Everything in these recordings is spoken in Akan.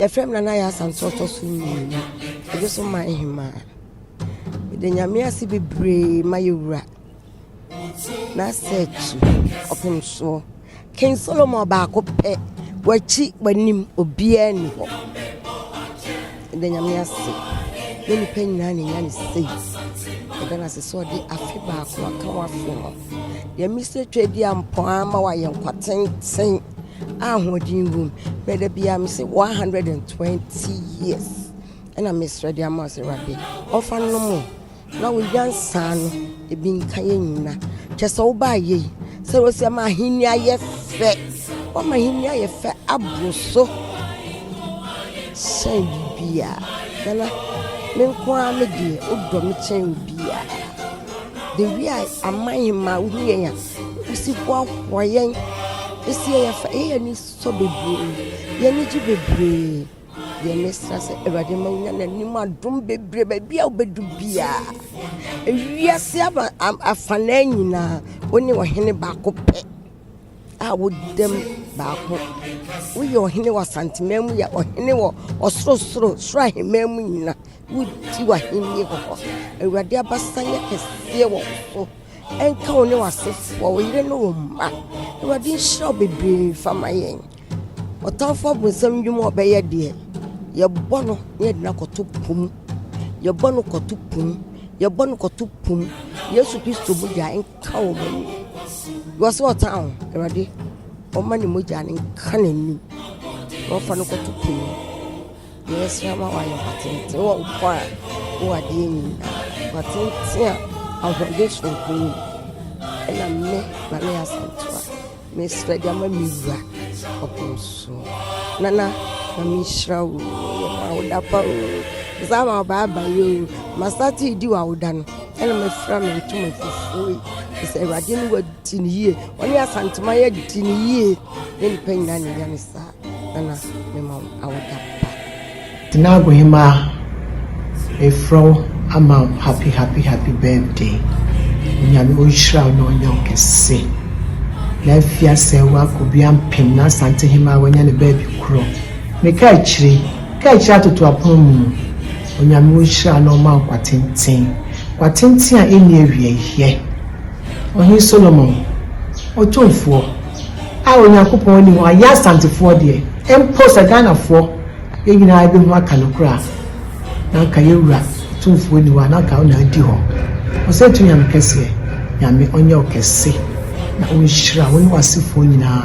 The friend na Asante suni. I just want my Ahemaa. The nyame ase bebre mayewura. Na search Opemsuo. King Solomon baako pe wachi wanim obia ni ho. The nyame ase. The ni pen na nya ni sei. The na se so de afi baako aka wafo. The Mr. Trade ampo ama wa yenkwaten ahodin room. Better be I say 120 years. And I miss ready a mouse rabbi. Often no more. Now we young son, a being cayenne. Just all by ye. So was a mahinia ye fat. What mahinia ye fat abruso. Say beer. Then I mean, me dear, oh, domitin beer. The real I mind my way. You see, what young. This year, any so be brave. Yenny to be brave. The mistress, a radiman and Nima drum be brave, baby, I'll be dubia. Yes, I'm a fanina when you were henny back up. I would them back up. We your henny was Santimemia or henny or so, try him, memina. Would you a henny of a radia bastanya can see what. And County was for we didn't know. You didn't show be brave for my end. But tough with some you more by your dear. Your bono need not go to pum. Your bono go to pum. Your bono go to pum. You're supposed to be in Cowman. You are so town, ready? Or money mujan in cunning. Or for no go to pum. Yes, Rama, why you're patting. Oh, quiet. Who are doing? But here. Our foundation green, and I met Asante. Miss Redama Mira, Opemsuo. Nana, Mishra, Maudapa, Zama Baba, you must start to do our done. And I'm a friend to my food. It's a radin word in here. Only Asante Maya in here. Then paying Nanny Yanisa. Nana, my mom, our dapa. Now, Ahemaa, a fro. Ama happy birthday. Nyame onhira no onyo kese. Lafia se wa kobi ampem na AsanteheneAt wanya ne baby kro. Me ka chiri atoto apon mu. Onyame onhira no ma kwatenten. Kwatenten a eni awie hie. Ohin Solomon. Otumfuo. A Onyankopon ni ho ya Asantefo de. Empo sa Ghana fo. Ye nyina be ho aka no kra. Na ka yewura Otumfuo ni wa na ka ona di ho. Osei Tutu nyame kese. Nyame onye okese. Na onhira woni wasefo nyina.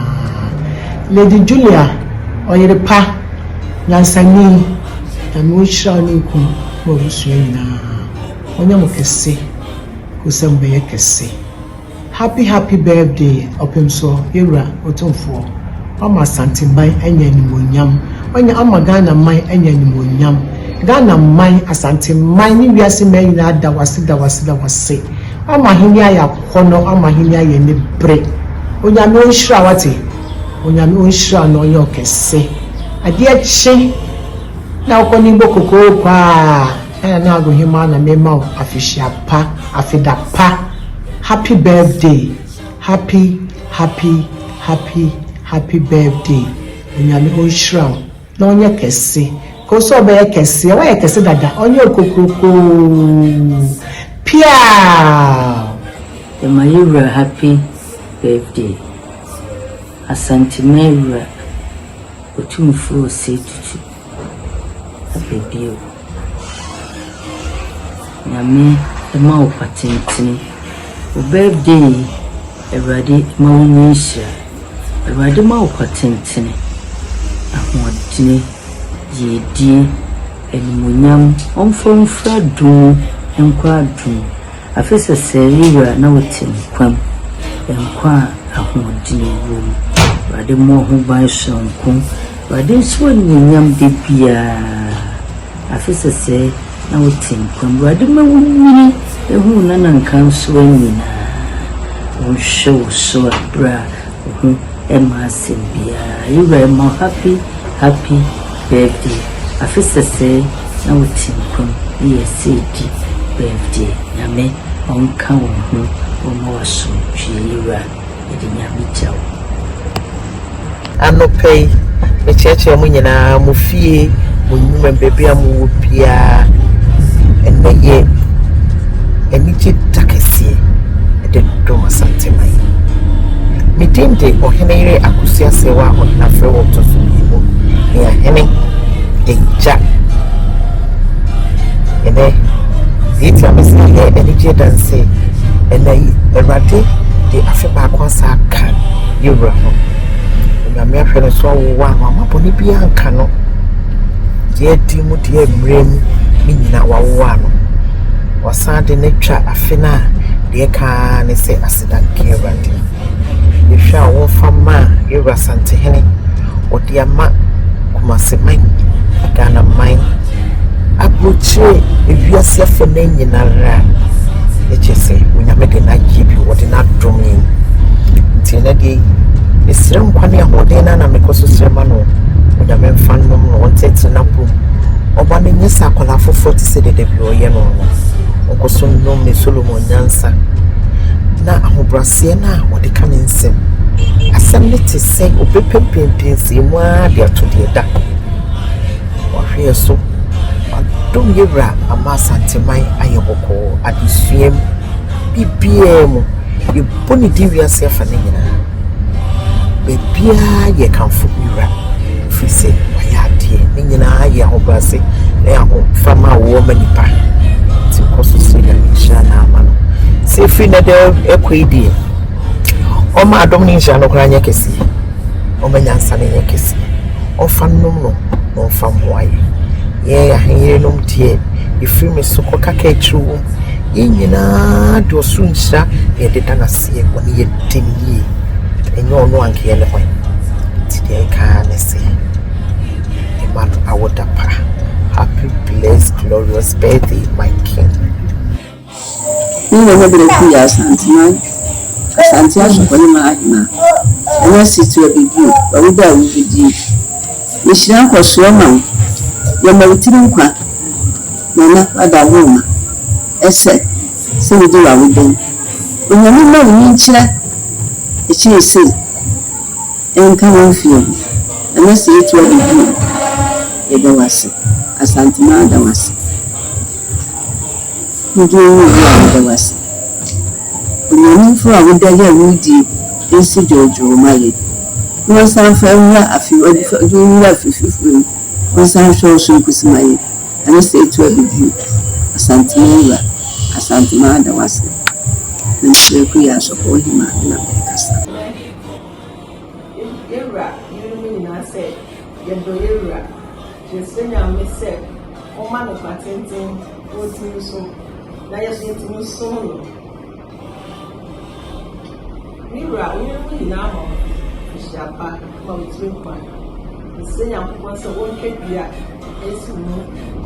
Lady Julia oyere pa nyansani nyame onhira ni ku mo busu nyina. Onye mokese ko sembe yekese. Happy birthday Opemsuo yewura Otumfuo. Ama Asante man anya ni monyam. Onye ama Ghana man anya ni monyam. Ghana man Asante man ni wiase man na da wase. Ama hini aya kono ama hini aya ne bre. Onyame onhira wate. Onyame onhira no onye okese. Ade achi na okoni bokoko kwa. Na Ahemaa na mema afishia pa afida pa. Happy birthday. Happy birthday. Onyame onhira no onye kese. Koso obe kese, wa kese dada, onye okokoko. Pia. Mayura happy birthday. AsanteheneAt Otumfuo Osei Tutu. Happy birthday. Nyame ema opatentene. O birthday Ewrade ma wonyisha. Ewrade ma opatentene. Ahodine yedi enmunyam omfomfra dum enkwa dum afese seriwa na wotem kwam enkwa ahodine wom rade mo ho ban sonko rade so enmunyam de bia afese se na wotem kwam rade ma wumiri ehu na nankan so anyina won show so abra hu ema sembia you are my happy birthday. Afisa say na wotimkom yes birthday. Nyame onka wo ho wo mo so twiira edi nyame jaw. Anope me cheche mu nyina mu fie mu nyuma bebi amu bia enye enichi takesi de dom Asante mai mitinde ohenere akusia sewa ona fre woto so bimu ya hene eja ene yiti amesiye enichi danse ene erade de afeba akwansa kan yewra ho nyame ahwere so wo ama boni bia nka no de adi mu de amrem ni nyina wawo ano wasade ne twa afena de ka ne se Asantehe erade yehwa wo fama yewra Asantehene odi ama kumaseman Ghana man abuche ewiase afena nyina ra echese unyame de na gibi wodi na domi ntina de esrem kwane ahode na mekoso srema no unyame mfan no wonte na pum oba ne nyesa kola fofo ti se de bi oye no onkoso no me Solomon nyansa na ahobrase na wodi ka nsem asem ne te se obepempempem se mu a de atode da wahwe so dom yewra ama Asante man ayeboko adisuem bibiem yeboni diwiase afane nyina bebia ye kanfo yewra fise wayade ne nyina ye ahobrase na ya fama wo manipa ti koso so ya nisha na amano se fi na de ekwedi o ma adom ni nisha no kra nya kesi o ma nyansa ne nya kesi o fannom no famboaye ye ahire nom tie ifiri me soko kaka echiru yinyina do sunsa ye de danase woni ye teniye enyo no anke ye le hwan ti de ka ne se e mat awoda pa happy blessed glorious birthday my king ni na be ku ya Asante Asante Ahemaa ena situ ebibi o da wudi ni shiran ko so ma ya mawtiri nkwa na adawoma ese se wudi wa wudi onyame ma ni nkyira echi ese enka wonfie ena situ ebibi e da wase Asante ma da wase wudi wa da wase onyame fo a wudi ya wudi esi jojo maye no sanfa nwa afi wadi fa jo afififu onsan so kusimaye ana se etu abibi Asantehene Asante ma da wase nse ku ya so ko hima na kasa yewra yiri na se yedo yewra jesenya mese o ma no patenten o ti so na yeso ti so no yewra yiri na ho ishapa ma utri kwa senya kwa so won twedua esi mu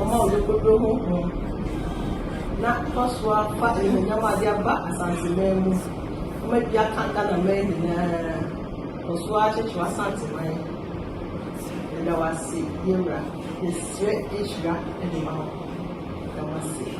o ma o de kodro ho na koswa fa ni nyama dia ba Asantehene mu o ma dia kanga na me ni na koswa chechu Asantehene da wasi yewra isre ishra edi ma da wasi